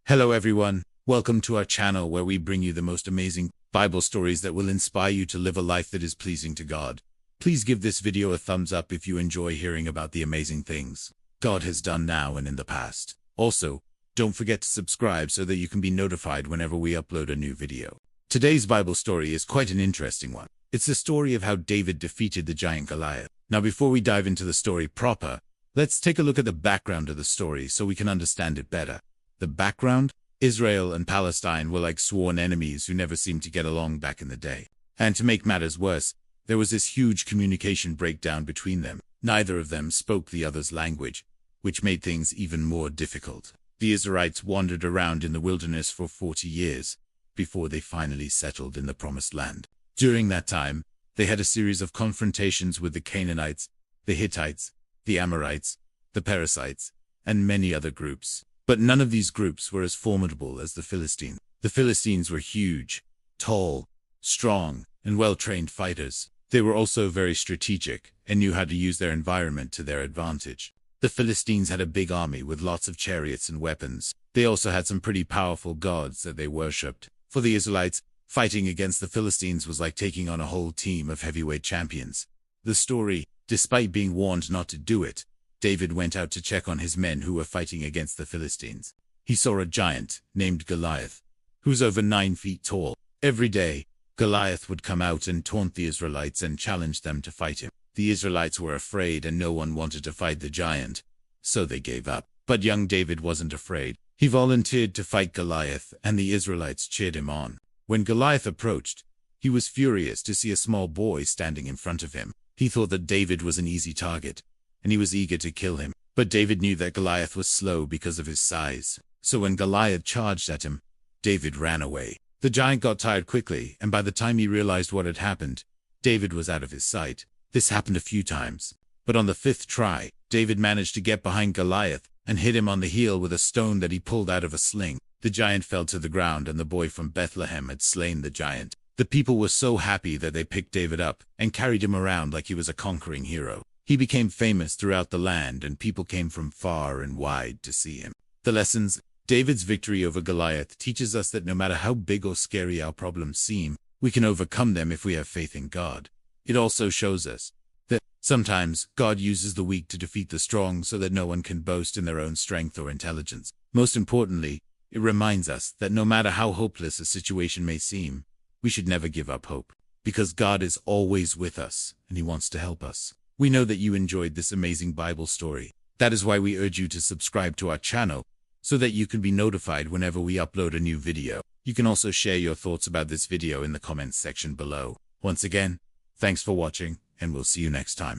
Hello everyone, welcome to our channel where we bring you the most amazing Bible stories that will inspire you to live a life that is pleasing to God. Please give this video a thumbs up if you enjoy hearing about the amazing things God has done now and in the past. Also, don't forget to subscribe so that you can be notified whenever we upload a new video. Today's Bible story is quite an interesting one. It's the story of how David defeated the giant Goliath. Now before we dive into the story proper, let's take a look at the background of the story so we can understand it better. The background? Israel and Palestine were like sworn enemies who never seemed to get along back in the day. And to make matters worse, there was this huge communication breakdown between them. Neither of them spoke the other's language, which made things even more difficult. The Israelites wandered around in the wilderness for 40 years before they finally settled in the Promised Land. During that time, they had a series of confrontations with the Canaanites, the Hittites, the Amorites, the Perizzites, and many other groups. But none of these groups were as formidable as the Philistines. The Philistines were huge, tall, strong, and well-trained fighters. They were also very strategic and knew how to use their environment to their advantage. The Philistines had a big army with lots of chariots and weapons. They also had some pretty powerful gods that they worshipped. For the Israelites, fighting against the Philistines was like taking on a whole team of heavyweight champions. The story, despite being warned not to do it, David went out to check on his men who were fighting against the Philistines. He saw a giant named Goliath, who's over 9 feet tall. Every day, Goliath would come out and taunt the Israelites and challenge them to fight him. The Israelites were afraid and no one wanted to fight the giant, so they gave up. But young David wasn't afraid. He volunteered to fight Goliath and the Israelites cheered him on. When Goliath approached, he was furious to see a small boy standing in front of him. He thought that David was an easy target, and he was eager to kill him. But David knew that Goliath was slow because of his size. So when Goliath charged at him, David ran away. The giant got tired quickly, and by the time he realized what had happened, David was out of his sight. This happened a few times. But on the 5th try, David managed to get behind Goliath and hit him on the heel with a stone that he pulled out of a sling. The giant fell to the ground and the boy from Bethlehem had slain the giant. The people were so happy that they picked David up and carried him around like he was a conquering hero. He became famous throughout the land and people came from far and wide to see him. The lessons: David's victory over Goliath teaches us that no matter how big or scary our problems seem, we can overcome them if we have faith in God. It also shows us that sometimes God uses the weak to defeat the strong so that no one can boast in their own strength or intelligence. Most importantly, it reminds us that no matter how hopeless a situation may seem, we should never give up hope, because God is always with us and He wants to help us. We know that you enjoyed this amazing Bible story. That is why we urge you to subscribe to our channel so that you can be notified whenever we upload a new video. You can also share your thoughts about this video in the comments section below. Once again, thanks for watching, and we'll see you next time.